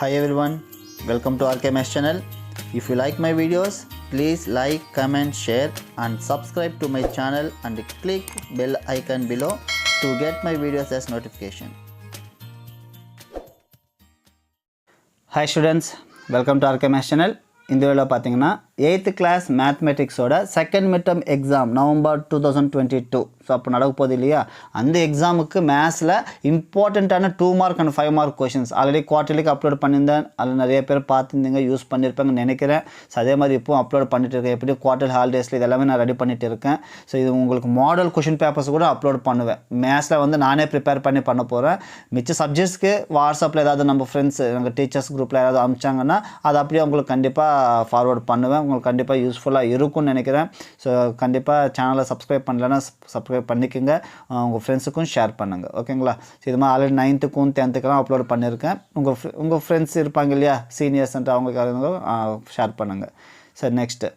Hi everyone, welcome to RKMS channel. If you like my videos, please like, comment, share and subscribe to my channel and click bell icon below to get my videos as notification. Hi students, welcome to RKMS channel. இந்த வீடியோவில் பார்த்தீங்கன்னா 8th class மேத்மெட்டிக்ஸோட second midterm exam November 2022 so அப்போ நடக்க போகுது இல்லையா, அந்த எக்ஸாமுக்கு மேத்ஸில் இம்பார்ட்டண்ட்டான 2 mark and 5 mark questions already குவார்ட்டர்லிக்கு அப்லோட் பண்ணியிருந்தேன். அதில் நிறைய பேர் பார்த்துருந்தீங்க, யூஸ் பண்ணியிருப்பாங்கன்னு நினைக்கிறேன். ஸோ அதே மாதிரி இப்போது அப்லோட் பண்ணிட்டு இருக்கேன். எப்படி குவார்ட்டர் ஹாலிடேஸில் இதெல்லாமே நான் ரெடி பண்ணிட்டு இருக்கேன். ஸோ இது உங்களுக்கு மாடல் கொஷின் பேப்பர்ஸ் கூட அப்லோட் பண்ணுவேன். மேத்ஸில் வந்து நானே ப்ரிப்பேர் பண்ண போகிறேன். மிச்ச சப்ஜெக்ட்ஸ்க்கு வாட்ஸ்அப்பில் ஏதாவது நம்ம ஃப்ரெண்ட்ஸ் எங்கள் டீச்சர்ஸ் குரூப்பில் ஏதாவது அனுப்பிச்சாங்கன்னா அதை அப்படியே உங்களுக்கு கண்டிப்பாக ஃபார்வர்ட் பண்ணுவேன். உங்களுக்கு கண்டிப்பாக யூஸ்ஃபுல்லாக இருக்கும்னு நினைக்கிறேன். ஸோ கண்டிப்பாக சேனலை சப்ஸ்கிரைப் பண்ணலைன்னா சப்ஸ்கிரைப் பண்ணிக்கோங்க, உங்கள் ஃப்ரெண்ட்ஸுக்கும் ஷேர் பண்ணுங்கள். ஓகேங்களா? ஸோ இது மாதிரி ஆல்ரெடி 9th-க்கும் 10th-க்கெல்லாம் அப்லோட் பண்ணியிருக்கேன். உங்கள் ஃப்ரெண்ட்ஸ் இருப்பாங்க இல்லையா, சீனியர்ஸ்ன்ட்டு அவங்களுக்கு ஷேர் பண்ணுங்கள். சரி, நெக்ஸ்ட்டு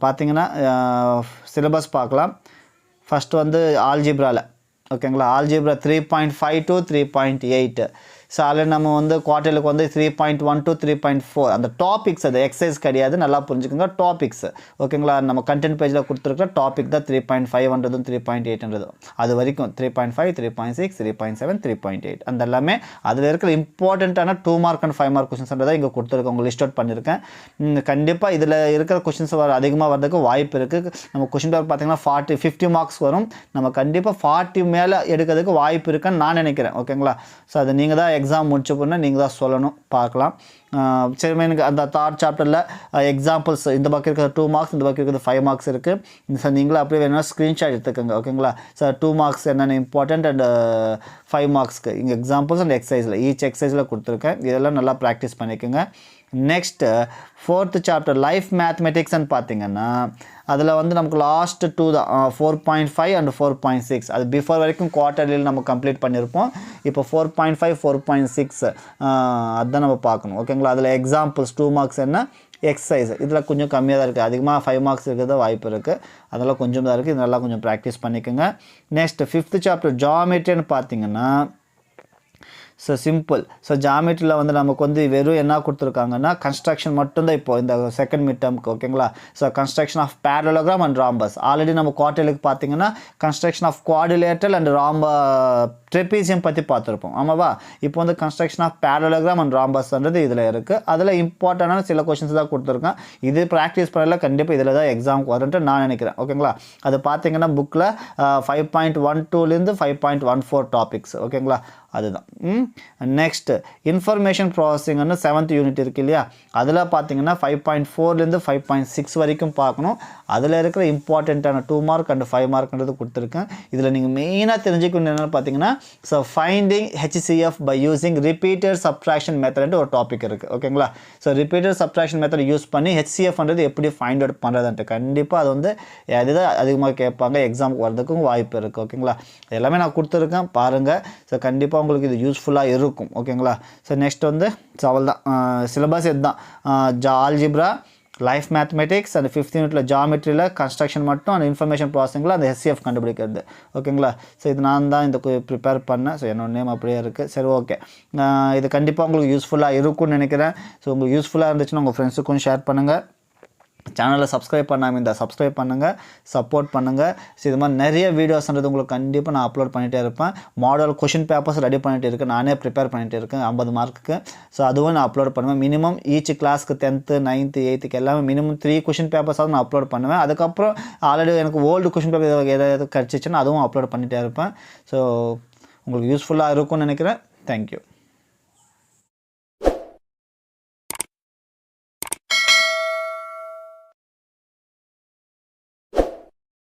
பார்த்தீங்கன்னா சிலபஸ் பார்க்கலாம். ஃபஸ்ட்டு வந்து ஆல்ஜிப்ராவில் ஓகேங்களா, ஆல்ஜிப்ரா 3.5 to 3.8. ஸோ ஆல்ரெடி நம்ம வந்து குவார்ட்டருக்கு வந்து 3.1 to 3.4 அந்த டாபிக்ஸ், அது எக்ஸசைஸ் கிடையாது, நல்லா புரிஞ்சுக்கோங்க. டாபிக்ஸ் ஓகேங்களா, நம்ம கண்டென்ட் பேஜில் கொடுத்துருக்குற டாபிக் தான் 3.5 3.8 அது வரைக்கும் 3.5 3.6 3.7 3.8 அந்த எல்லாமே அதில் இருக்கிற இம்பார்ட்டண்ட்டான 2 மார்க் அண்ட் 5 மார்க் கொஷின்ஸ்ன்றதை இங்கே கொடுத்துருக்கேன், உங்களுக்கு லிஸ்ட் அவுட் பண்ணியிருக்கேன். கண்டிப்பாக இதில் இருக்கிற கொஷின்ஸ் அதிகமாக வரதுக்கு வாய்ப்பு இருக்குது. நம்ம கொஷின் பேப்பர் பார்த்தீங்கன்னா 50 மார்க்ஸ் வரும். நம்ம கண்டிப்பாக 40 மேலே எடுக்கிறதுக்கு வாய்ப்பு இருக்குன்னு நான் நினைக்கிறேன். ஓகேங்களா? ஸோ அது நீங்கள் தான் எக்ஸாம் முடிச்ச போனால் நீங்கள் தான் சொல்லணும், பார்க்கலாம். சரி, எனக்கு அந்த தார்ட் சாப்டரில் எக்ஸாம்பிள்ஸ் இந்த பக்கம் இருக்கிற 2 மார்க்ஸ், இந்த பக்கம் இருக்கிறது 5 மார்க்ஸ் இருக்குது. ஸோ நீங்களும் அப்படியே வேணும்னா ஸ்க்ரீன்ஷாட் எடுத்துக்கோங்க. ஓகேங்களா? ஸோ 2 மார்க்ஸ் என்னென்ன இம்பார்ட்டண்ட் அண்ட் 5 மார்க்ஸ்க்கு இங்கே எக்ஸாம்பிள்ஸ் அண்ட் எக்ஸசைஸில் எக்ஸசைஸில் கொடுத்துருக்கேன். இதெல்லாம் நல்லா ப்ராக்டிஸ் பண்ணிக்கோங்க. நெக்ஸ்ட்டு 4th சாப்டர் லைஃப் மேத்மெட்டிக்ஸ்ன்னு பார்த்தீங்கன்னா அதில் வந்து நமக்கு லாஸ்ட் 2 தான், 4.5 அண்ட் 4.6. அது பிஃபோர் வரைக்கும் குவார்ட்டர்லியில் நம்ம கம்ப்ளீட் பண்ணியிருப்போம். இப்போ 4.5 4.6 அதுதான் நம்ம பார்க்கணும். ஓகேங்களா? அதில் எக்ஸாம்பிள்ஸ் 2 மார்க்ஸ் என்ன, எக்ஸசைஸ் இதில் கொஞ்சம் கம்மியாக தான் இருக்குது. அதிகமாக 5 மார்க்ஸ் இருக்கிறது வாய்ப்பு இருக்குது. அதெல்லாம் கொஞ்சம் தான் இருக்குது. இதெல்லாம் கொஞ்சம் ப்ராக்டிஸ் பண்ணிக்கோங்க. நெக்ஸ்ட் 5th சாப்டர் ஜாமெட்ரின்னு பார்த்தீங்கன்னா ஸோ சிம்பிள். ஸோ ஜாமெட்ரியில் வந்து நமக்கு வந்து வெறும் என்ன கொடுத்துருக்காங்கன்னா கன்ஸ்ட்ரக்ஷன் மட்டும்தான் இப்போ இந்த செகண்ட் மிட் டேர்முக்கு. ஓகேங்களா? So construction of parallelogram and rhombus. Already நம்ம குவார்ட்டர்லிக்கு பார்த்தீங்கன்னா construction of quadrilateral and trapezium பற்றி பார்த்துருப்போம். ஆமாவா? இப்போ வந்து கன்ஸ்ட்ரக்ஷன் ஆஃப் பேரலோகிராம் அண்ட் ராம்பஸ்ன்றது இதில் இருக்குது. அதில் இம்பார்ட்டண்டான சில கொஷின்ஸ் தான் கொடுத்துருக்கேன். இது ப்ராக்டிஸ் பண்ணல, கண்டிப்பாக இதில் தான் எக்ஸாமுக்கு வரும்ன்ட்டு நான் நினைக்கிறேன். ஓகேங்களா? அது பார்த்தீங்கன்னா புக்கில் 5.12 5.14 டாபிக்ஸ். ஓகேங்களா? அதுதான். நெக்ஸ்ட்டு இன்ஃபர்மேஷன் ப்ராசஸிங்னு 7th யூனிட் இருக்குது இல்லையா, அதில் பார்த்தீங்கன்னா 5.4 5.6 வரைக்கும் பார்க்கணும். அதில் இருக்கிற இம்பார்ட்டண்ட்டான 2 மார்க் அண்ட் 5 மார்க்ன்றது கொடுத்துருக்கேன். இதில் நீங்கள் மெயினாக தெரிஞ்சுக்கணும் என்னென்னு பார்த்தீங்கன்னா so finding HCF by using repeated subtraction மெத்தட்னு ஒரு டாபிக் இருக்குது. ஓகேங்களா? So repeated subtraction method use பண்ணி HCFன்றது எப்படி ஃபைண்ட் அவுட் பண்ணுறதுன்ட்டு கண்டிப்பாக அது வந்து அதுதான் அதிகமாக கேட்பாங்க, எக்ஸாமுக்கு வரதுக்கும் வாய்ப்பு இருக்குது. ஓகேங்களா? எல்லாமே நான் கொடுத்துருக்கேன், பாருங்கள். ஸோ கண்டிப்பாக உங்களுக்கு இது யூஸ்ஃபுல்லாக இருக்கும். ஓகேங்களா? ஸோ நெக்ஸ்ட் வந்து ஸோ அவள் தான் சிலபஸ் இதுதான். Algebra, life mathematics and 5th யூனிட்டில் ஜாமெட்ரியில் கன்ஸ்ட்ரக்ஷன் மட்டும் அண்ட் இன்ஃபர்மேஷன் ப்ராசஸிங்கில் அந்த HCF கண்டுபிடிக்கிறது. ஓகேங்களா? ஸோ இது நான் தான் இந்த ப்ரிப்பேர் பண்ணேன். ஸோ என்னோட நேம் அப்படியே இருக்குது. சரி, ஓகே. இது கண்டிப்பாக உங்களுக்கு யூஸ்ஃபுல்லாக இருக்கும்னு நினைக்கிறேன். ஸோ உங்களுக்கு யூஸ்ஃபுல்லாக இருந்துச்சுன்னா உங்கள் ஃப்ரெண்ட்ஸுக்கும் ஷேர் பண்ணுங்கள். சேனலில் சப்ஸ்கிரைப் பண்ணாமல் இந்த சப்ஸ்கிரைப் பண்ணுங்கள், சப்போர்ட் பண்ணுங்கள். ஸோ இது மாதிரி நிறைய வீடியோஸ்ன்றது உங்களுக்கு கண்டிப்பாக நான் அப்லோட் பண்ணிகிட்டே இருப்பேன். மாடல் கொஷின் பேப்பர்ஸ் ரெடி பண்ணிகிட்டு இருக்கேன், நானே ப்ரிப்பேர் பண்ணிகிட்டு இருக்கேன் 50 மார்க்குக்கு. ஸோ அதுவும் நான் அப்லோட் பண்ணுவேன். மினிமம் ஈச் கிளாஸ்க்கு 10th 9th 8th எல்லாமே மினிமம் 3 கொஷின் பேப்பர்ஸாவது நான் அப்லோட் பண்ணுவேன். அதுக்கப்புறம் ஆல்ரெடி எனக்கு ஓல்டு கொஷின் பேப்பர் எதாவது கிடச்சிச்சுன்னா அதுவும் அப்லோட் பண்ணிகிட்டே இருப்பேன். ஸோ உங்களுக்கு யூஸ்ஃபுல்லாக இருக்கும்னு நினைக்கிறேன். தேங்க்யூ.